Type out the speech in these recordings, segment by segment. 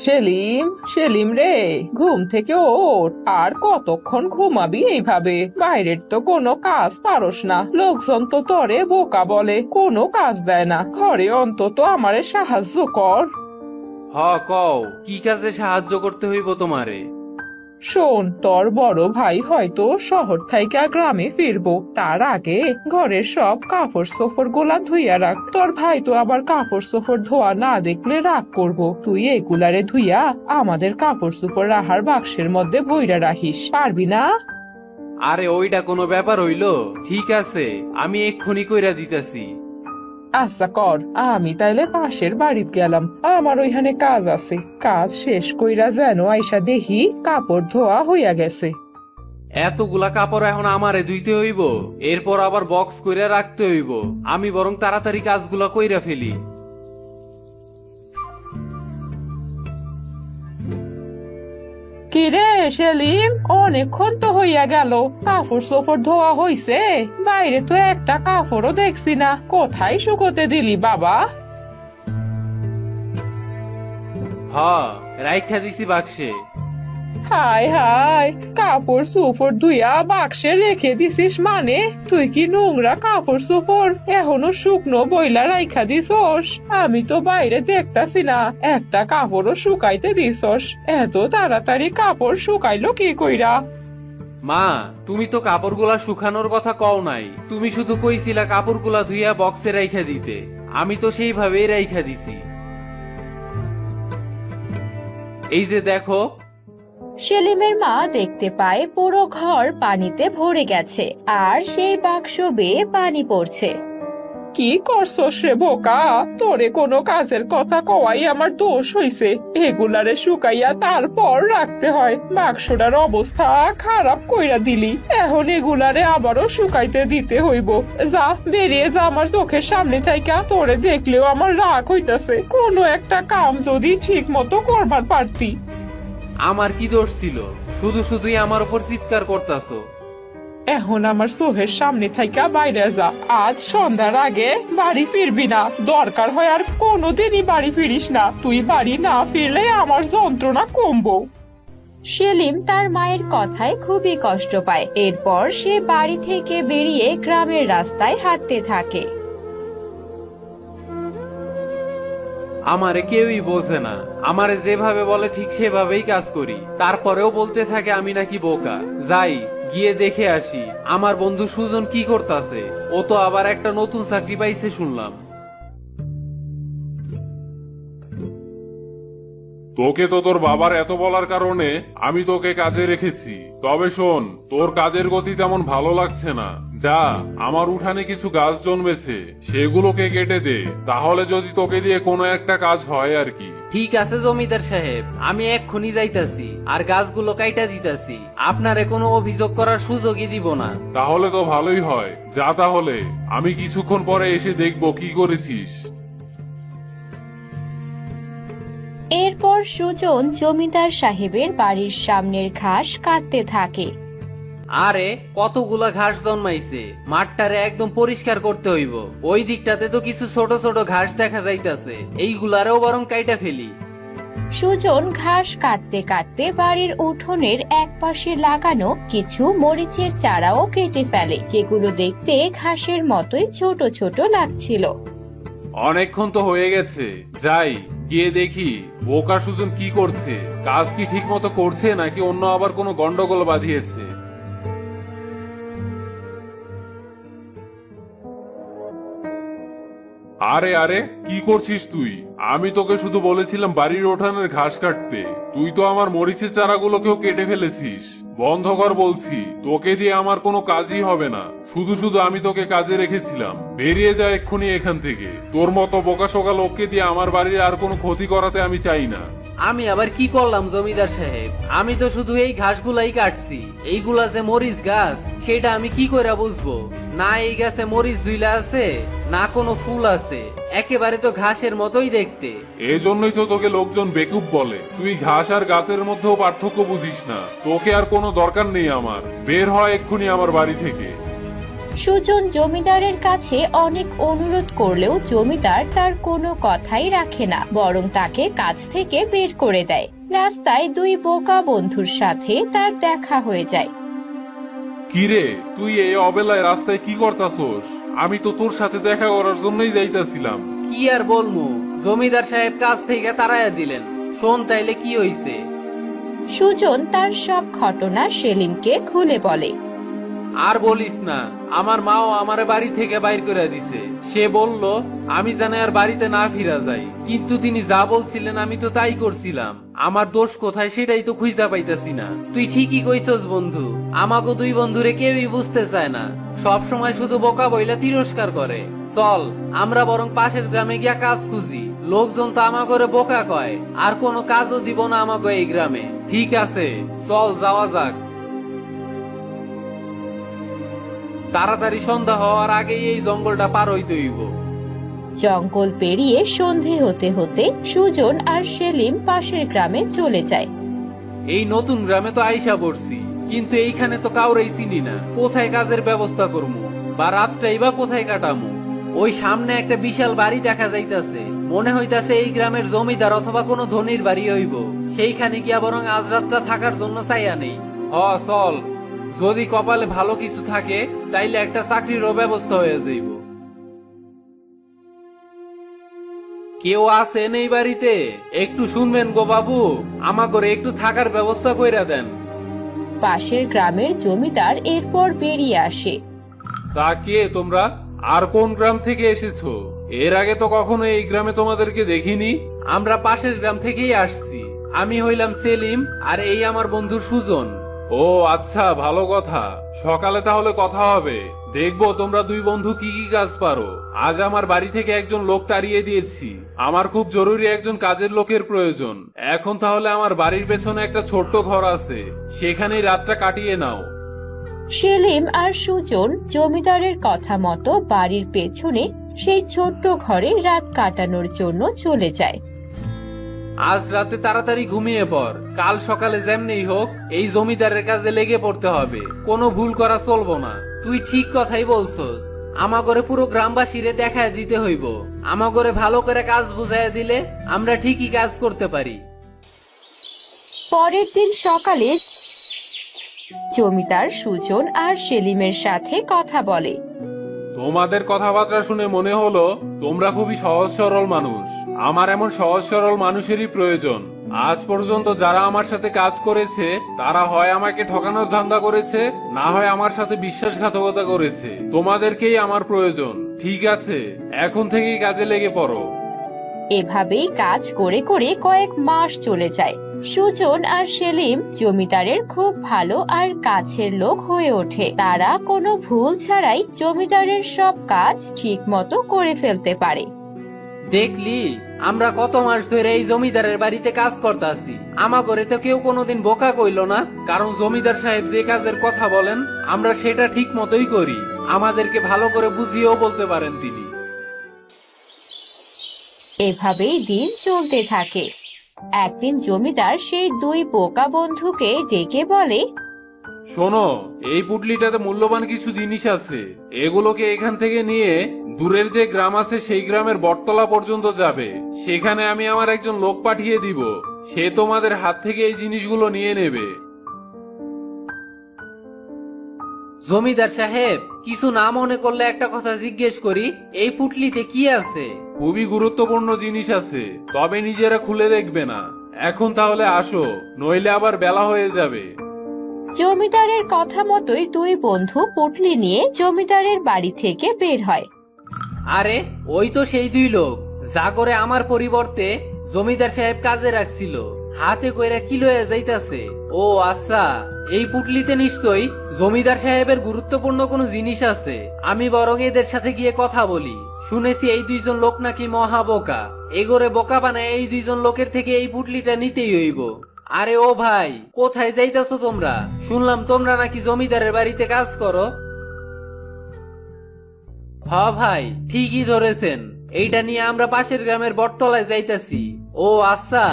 সেলিম, সেলিম রে, ঘুম থেকে ওঠ। আর কতক্ষণ ঘুমাবি এইভাবে? বাইরের তো কোনো কাজ পারস না, লোকজন তো তোরে বোকা বলে, কোনো কাজ দেয় না। ঘরে অন্তত আমারে সাহায্য কর। কও, কি কাজে সাহায্য করতে হইব তোমারে? শোন, তোর বড় ভাই হয়তো শহর থাইকা গ্রামে ফিরবো, তার আগে ঘরের সব কাপড় চোপড় গুলা ধুইয়া রাখ। তোর ভাই তো আবার কাপড় চোপড় ধোয়া না দেখলে রাগ করবো। তুই এগুলারে ধুইয়া আমাদের কাপড় চোপড় রাহার বাক্সের মধ্যে ভইরা রাখিস, পারবি না? আরে ওইটা কোনো ব্যাপার হইল? ঠিক আছে, আমি এক্ষুনি কইরা দিতেছি। আচ্ছা কর, আমি তাইলে পাশের বাড়িতে গেলাম, আমার ওইখানে কাজ আছে। কাজ শেষ কইরা যেন আইসা দেখি কাপড় ধোয়া হইয়া গেছে। এতগুলা কাপড় এখন আমারে ধুইতে হইব, এরপর আবার বক্স কইরা রাখতে হইব। আমি বরং তাড়াতাড়ি কাজগুলা কইরা ফেলি। কিরে সেলিম, অনেকক্ষণ তো হইয়া গেল, কাপড় চোপড় ধোয়া হইছে? বাইরে তো একটা কাপড়ও দেখছি না, কোথায় শুকোতে দিলি বাবা? রাইখা দিছি বাক্সে। হায় হায়, কাপড় চোপড় ধুইয়া বাক্সে রেখে দিছিস মানে? তুই কি নোংরা কাপড় চোপড় এখনো শুকনো বইলা রাইখা দিছস? আমি তো বাইরে দেখতাছি না, একটা কাপড়ও শুকাইতে দিছস। এত তাড়াতাড়ি কাপড় শুকাইলো কি কইরা? মা, তুমি তো কাপড়গুলা শুকানোর কথা কও নাই, তুমি শুধু কইছিলা কাপড়গুলা ধুইয়া বক্সে রাইখা দিতে। আমি তো সেইভাবেই রাইখা দিছি। এই যে দেখো। সেলিমের মা দেখতে পায় পুরো ঘর পানিতে ভরে গেছে আর সেই বাক্স বেয়ে পানি পড়ছে। কি করছস রে বোকা? তোরে কোনো কাজের কথা কওয়াই আমার দোষ হইছে। এগুলারে শুকাইয়া তারপর রাখতে হয়, বাক্সটার অবস্থা খারাপ কইরা দিলি। এখন এগুলারে আবারও শুকাইতে দিতে হইব। যা, বেরিয়ে যা আমার চোখের সামনে থাইকা। তোরে দেখলেও আমার রাগ হইতাছে। কোনো একটা কাম যদি ঠিক মতো করবার পারতি। আমার কি দোষ ছিল? শুধু শুধুই আমার উপর চিৎকার করতাছো। এখন আমার চোখের সামনে থাইকা বাইরে যা। আজ সন্ধ্যার আগে বাড়ি ফিরবি না, দরকার হয় আর কোনোদিনই বাড়ি ফিরিস না। তুই বাড়ি না ফিরলে আমার যন্ত্রণা কমবো। সেলিম তার মায়ের কথায় খুবই কষ্ট পায়। এরপর সে বাড়ি থেকে বেরিয়ে গ্রামের রাস্তায় হাঁটতে থাকে। আমারে কেউই বোঝে না, আমারে যেভাবে বলে ঠিক সেভাবেই কাজ করি, তারপরেও বলতে থাকে আমি নাকি বোকা। যাই গিয়ে দেখে আসি আমার বন্ধু সুজন কি করতেছে। ও তো আবার একটা নতুন চাকরি পাইছে শুনলাম। তোকে তো তোর বাবার এত বলার কারণে আমি তোকে কাজে রেখেছি। তবে শোন, তোর কাজের গতি তেমন ভালো লাগছে না। যা, আমার উঠানে কিছু গাছ জন্মেছে, সেগুলোকে কেটে দে, তাহলে যদি তোকে দিয়ে কোনো একটা কাজ হয় আর কি। ঠিক আছে জমিদার সাহেব, আমি এক্ষুনি যাইতাছি আর গাছগুলো কাইটা দিতাছি। আপনারে কোনো অভিযোগ করার সুযোগই দিব না। তাহলে তো ভালোই হয়, যা তাহলে। আমি কিছুক্ষণ পরে এসে দেখবো কি করেছিস। এরপর সুজন জমিদার সাহেবের বাড়ির সামনের ঘাস কাটতে থাকে। আরে কতগুলা ঘাস জন্মাইছে, মাঠটারে একদম পরিষ্কার করতে হইব। ওই দিকটাতে তো কিছু ছোট ছোট ঘাস দেখা যাইতাছে, এইগুলারেও বরং কাইটা ফেলি। সুজন ঘাস কাটতে কাটতে বাড়ির উঠোনের এক পাশে লাগানো কিছু মরিচের চারাও কেটে ফেলে, যেগুলো দেখতে ঘাসের মতোই ছোট ছোট লাগছিল। অনেকক্ষণ তো হয়ে গেছে, যাই গিয়ে দেখি বোকা সুজন কি করছে। কাজ কি ঠিক মতো করছে নাকি অন্য আবার কোনো গন্ডগোল বাঁধিয়েছে। আরে আরে, কি করছিস তুই? আমি তোকে শুধু বলেছিলাম বাড়ির উঠানের ঘাস কাটতে, তুই তো আমার মরিচের চারাগুলোকেও কেটে ফেলেছিস। বন্ধ কর বলছি, তোকে দিয়ে আমার কোনো কাজই হবে না। শুধু শুধু আমি তোকে কাজে রেখেছিলাম, বেরিয়ে যা এক্ষুনি এখান থেকে। তোর মতো বোকাশোকা লোককে দিয়ে আমার বাড়ির আর কোনো ক্ষতি করাতে আমি চাই না। আমি আবার কি করলাম জমিদার সাহেব? আমি তো শুধু এই ঘাসগুলাই কাটছি। এইগুলা যে মরিচ গাছ সেটা আমি কি করে বুঝবো? না এই গাছে মরিচ ঝুইলা আছে, না কোনো ফুল আছে, একেবারে তো ঘাসের মতোই দেখতে। এজন্যই তো তোকে লোকজন বেকুব বলে। তুই ঘাস আর গাছের মধ্যেও পার্থক্য বুঝিস না। তোকে আর কোনো দরকার নেই আমার। বের হয় এক্ষুনি আমার বাড়ি থেকে। সুজন জমিদারের কাছে অনেক অনুরোধ করলেও জমিদার তার কোনো কথাই রাখে না, বরং তাকে কাজ থেকে বের করে দেয়। রাস্তায় দুই বোকা বন্ধুর সাথে তার দেখা হয়ে যায়। কিরে, তুই এই অবেলায় রাস্তায় কি করতাছস? আমি তো তোর সাথে দেখা করার জন্যই যাইতাছিলাম। কি আর বলমু, জমিদার সাহেব কাজ থেকে তাড়াইয়া দিলেন। শোন তাইলে কি হইছে। সুজন তার সব ঘটনা সেলিমকে খুলে বলে। আর বলিস না, আমার মাও আমারে বাড়ি থেকে বাইর করে দিছে। সে বলল আমি যেন আর বাড়িতে না ফিরা যাই, কিন্তু তিনি যা বলছিলেন আমি তো তাই করছিলাম। আমার দোষ কোথায় সেটাই তো খুঁজা পাইতাছি না। তুই ঠিকই কইছস বন্ধু, আমাকে দুই বন্ধুরে কেউই বুঝতে চায় না, সব সময় শুধু বোকা বইলা তিরস্কার করে। চল আমরা বরং পাশের গ্রামে গিয়া কাজ খুঁজি। লোকজন তো আমাকে বোকা কয়, আর কোনো কাজও দিব না আমাকে এই গ্রামে। ঠিক আছে, চল যাওয়া যাক। তাড়াতাড়ি সন্ধ্যা হওয়ার আগেই এই জঙ্গলটা পার হইতে হইব। জঙ্গল পেরিয়ে সন্ধে হতে হতে সুজন আর সেলিম পাশের গ্রামে চলে যায়। এই নতুন গ্রামে তো আইসা পড়ছি, কিন্তু এইখানে তো কাউরেই চিনি না। কোথায় কাজের ব্যবস্থা করবো বা রাতটাই বা কোথায় কাটামু? ওই সামনে একটা বিশাল বাড়ি দেখা যাইতাছে, মনে হইতাছে এই গ্রামের জমিদার অথবা কোনো ধনীর বাড়ি হইব। সেইখানে গিয়া বরং আজ রাতটা থাকার জন্য চাইয়া নেই। চল, যদি কপালে ভালো কিছু থাকে তাইলে একটা চাকরিরও ব্যবস্থা হয়ে যাইব। কেউ আছেন এই বাড়িতে? একটু শুনবেন গো বাবু, আমাকে একটু থাকার ব্যবস্থা কইরা দেন। পাশের গ্রামের জমিদার এরপর বেরিয়ে আসে। তা কে তোমরা? আর কোন গ্রাম থেকে এসেছো? এর আগে তো কখনো এই গ্রামে তোমাদেরকে দেখিনি। আমরা পাশের গ্রাম থেকেই আসছি। আমি হইলাম সেলিম, আর এই আমার বন্ধু সুজন। ও আচ্ছা, ভালো কথা। সকালে তাহলে কথা হবে। দেখবো তোমরা দুই বন্ধু কি কি কাজ পারো। আজ আমার বাড়ি থেকে একজন লোক তাড়িয়ে দিয়েছি। আমার খুব জরুরি একজন কাজের লোকের প্রয়োজন। এখন তাহলে আমার বাড়ির পেছনে একটা ছোট্ট ঘর আছে, সেখানেই রাতটা কাটিয়ে নাও। সেলিম আর সুজন জমিদারের কথা মতো বাড়ির পেছনে সেই ছোট্ট ঘরে রাত কাটানোর জন্য চলে যায়। আজ রাতে তাড়াতাড়ি ঘুমিয়ে পড়। কাল সকালে যেমনি হোক এই জমিদারের কাজে লেগে পড়তে হবে। কোনো ভুল করা চলবো না। তুই ঠিক কথাই বলছস। আমাগরে পুরো গ্রামবাসীরে দেখায় দিতে হইব। আমাগরে ভালো করে কাজ বুঝাইয়া দিলে আমরা ঠিকই কাজ করতে পারি। পরের দিন সকালে জমিদার সুজন আর সেলিমের সাথে কথা বলে। তোমাদের কথাবার্তা শুনে মনে হলো তোমরা খুবই সহজ সরল মানুষ। আমার এমন সহজ সরল মানুষেরই প্রয়োজন। আজ পর্যন্ত যারা আমার সাথে কাজ করেছে তারা হয় আমাকে ঠকানোর ধান্দা করেছে, না হয় আমার সাথে বিশ্বাসঘাতকতা করেছে। তোমাদেরকেই আমার প্রয়োজন। ঠিক আছে, এখন থেকেই কাজে লেগে পড়ো। এভাবেই কাজ করে করে কয়েক মাস চলে যায়। সুজন আর সেলিম জমিদারের খুব ভালো আর কাছের লোক হয়ে ওঠে। তারা কোনো ভুল ছাড়াই জমিদারের সব কাজ ঠিক মতো করে ফেলতে পারে। দেখলি, আমরা কত মাস ধরে এই জমিদারের বাড়িতে কাজ করতেছি। আমাগরে তো কেউ কোনোদিন বোকা কইল না, কারণ জমিদার সাহেব যে কাজের কথা বলেন আমরা সেটা ঠিক মতোই করি। আমাদেরকে ভালো করে বুঝিয়েও বলতে পারেন তিনি। এভাবেই দিন চলতে থাকে। একদিন জমিদার সেই দুই বোকা বন্ধুকে ডেকে বলে, শোনো, এই পুটলিটাতে মূল্যবান কিছু জিনিস আছে। এগুলোকে এখান থেকে নিয়ে দূরের যে গ্রাম আছে সেই গ্রামের বটতলা পর্যন্ত যাবে। সেখানে আমি আমার একজন লোক পাঠিয়ে দিব। সে তোমাদের হাত থেকে এই জিনিসগুলো নিয়ে নেবে। জমিদার সাহেব, কিছু না মনে করলে একটা কথা জিজ্ঞেস করি, এই পুটলিতে কি আছে? খুবই গুরুত্বপূর্ণ জিনিস আছে, তবে নিজেরা খুলে দেখবে না। এখন তাহলে আসো, নইলে আবার বেলা হয়ে যাবে। জমিদারের কথা মতোই দুই বন্ধু পুটলি নিয়ে জমিদারের বাড়ি থেকে বের হয়। আরে, ওই তো সেই দুই লোক যা করে আমার পরিবর্তে জমিদার সাহেব কাজে রাখছিল। হাতে কইরা কি লয়ে যাইতাছে। ও আচ্ছা, এই পুটলিতে নিশ্চয়ই জমিদার সাহেবের গুরুত্বপূর্ণ কোনো জিনিস আছে। আমি বরং এদের সাথে গিয়ে কথা বলি। শুনেছি এই দুইজন লোক নাকি মহা বোকা। এগোরে বোকা বানায় এই দুইজন লোকের থেকে এই পুটলিটা নিতেই হইব। আরে ও ভাই, কোথায় যাইতাছো তোমরা? শুনলাম তোমরা নাকি জমিদারের বাড়িতে কাজ করো। হ্যাঁ ভাই, ঠিকই ধরেছেন। এইটা নিয়ে আমরা পাশের গ্রামের বটতলায় যাইতাছি। ও আচ্ছা,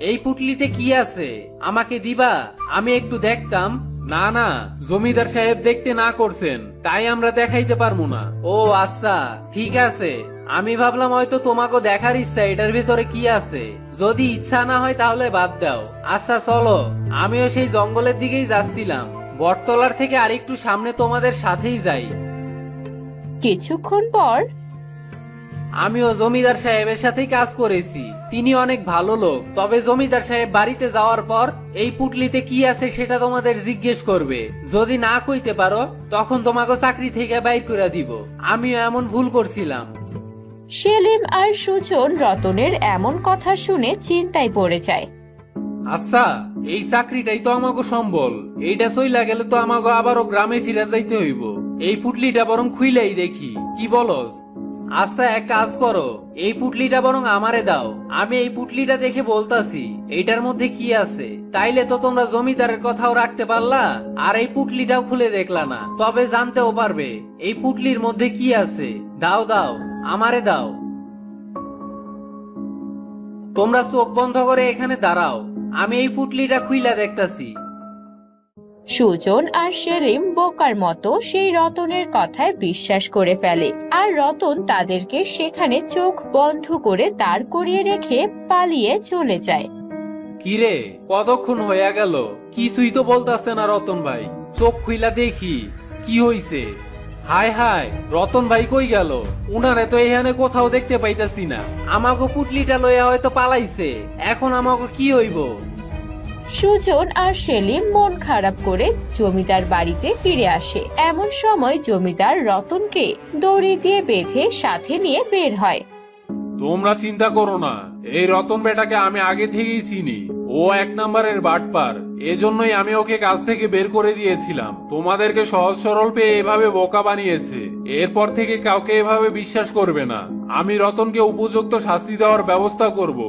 এই পুটলিতে কি আছে আমাকে দিবা? আমি একটু দেখতাম। না না, জমিদার সাহেব দেখতে না করছেন। তাই আমরা দেখাইতে পারবো না। ও আচ্ছা, ঠিক আছে। আমি ভাবলাম হয়তো তোমাকে দেখার ইচ্ছা, এটার ভেতরে কি আছে। যদি ইচ্ছা না হয় তাহলে বাদ দাও। আচ্ছা চলো, আমিও সেই জঙ্গলের দিকেই যাচ্ছিলাম। বটতলার থেকে আরেকটু সামনে তোমাদের সাথেই যাই। কিছুক্ষণ পর আমিও জমিদার সাহেবের সাথেই কাজ করেছি, তিনি অনেক ভালো লোক। তবে জমিদার সাহেব বাড়িতে যাওয়ার পর এই পুটলিতে কি আছে সেটা তোমাদের জিজ্ঞেস করবে। যদি না কইতে পারো তখন তোমাকে চাকরি থেকে বাইর করে দিব। আমিও এমন ভুল করছিলাম। সেলিম আর সুজন রতনের এমন কথা শুনে চিন্তায় পড়ে যায়। আচ্ছা, এই চাকরিটাই তো আমাকে সম্বল। এইটা চইলা গেলে তো আমাকে আবারও গ্রামে ফিরে যাইতে হইব। এই পুটলিটা বরং খুইলাই দেখি, কি বলস? আচ্ছা, এক কাজ করো, এই পুটলিটা বরং আমারে দাও। আমি এই পুটলিটা দেখে বলতাছি এইটার মধ্যে কি আছে। তাইলে তো তোমরা জমিদারের কথাও রাখতে পারলা, আর এই পুটলিটাও খুলে দেখলা না, তবে জানতেও পারবে এই পুটলির মধ্যে কি আছে। দাও দাও, আমারে দাও। তোমরা চোখ বন্ধ করে এখানে দাঁড়াও, আমি এই পুটলিটা খুইলা দেখতাছি। সুজন আর সেলিম বোকার মতো সেই রতনের কথায় বিশ্বাস করে ফেলে, আর রতন তাদেরকে সেখানে চোখ বন্ধ করে দাঁড় করিয়ে রেখে পালিয়ে চলে যায়। কিরে, কতক্ষণ হইয়া গেল, কিছুই তো বলতাছে না রতন ভাই। চোখ খুইলা দেখি কি হইছে। হায় হায়, রতন ভাই কই গেল? উনারে তো এখানে কোথাও দেখতে পাইতাছি না। আমাকে পুটলিটা লইয়া হয়তো পালাইছে, এখন আমাকে কি হইব? সুজন আর সেলিম মন খারাপ করে জমিদার বাড়িতে ফিরে আসে। এমন সময় জমিদার রতনকে দড়ি দিয়ে বেঁধে সাথে নিয়ে বের হয়। তোমরা চিন্তা করো না, এই রতন বেটাকে আমি আগে থেকেই চিনি। ও এক নম্বরের বাটপার, এজন্যই আমি ওকে কাজ থেকে বের করে দিয়েছিলাম। তোমাদেরকে সহজ সরল পেয়ে এভাবে বোকা বানিয়েছে। এরপর থেকে কাউকে এভাবে বিশ্বাস করবে না। আমি রতনকে উপযুক্ত শাস্তি দেওয়ার ব্যবস্থা করব।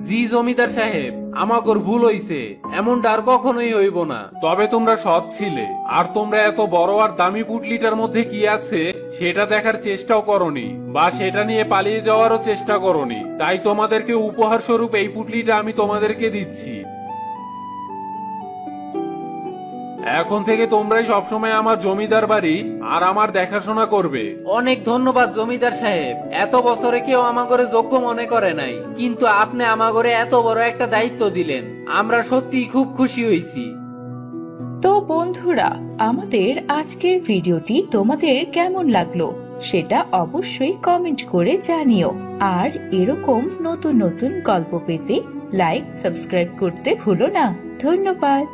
জি জমিদার সাহেব, আমাগর ভুল হইছে, এমনটা আর কখনোই হইব না। তবে তোমরা সৎ ছিলে, আর তোমরা এত বড় আর দামি পুটলিটার মধ্যে কি আছে সেটা দেখার চেষ্টাও করনি, বা সেটা নিয়ে পালিয়ে যাওয়ারও চেষ্টা করনি। তাই তোমাদেরকে উপহার স্বরূপ এই পুটলিটা আমি তোমাদেরকে দিচ্ছি। এখন থেকে তোমরাই সবসময় আমার জমিদার বাড়ি আর আমার দেখাশোনা করবে। অনেক ধন্যবাদ জমিদার সাহেব। এত বছরে কেউ আমাগরে যোগ্য মনে করে নাই, কিন্তু আপনি আমাগরে এত বড় একটা দায়িত্ব দিলেন। আমরা সত্যি খুব খুশি হইছি। তো বন্ধুরা, আমাদের আজকের ভিডিওটি তোমাদের কেমন লাগলো সেটা অবশ্যই কমেন্ট করে জানিও। আর এরকম নতুন নতুন গল্প পেতে লাইক, সাবস্ক্রাইব করতে ভুলো না। ধন্যবাদ।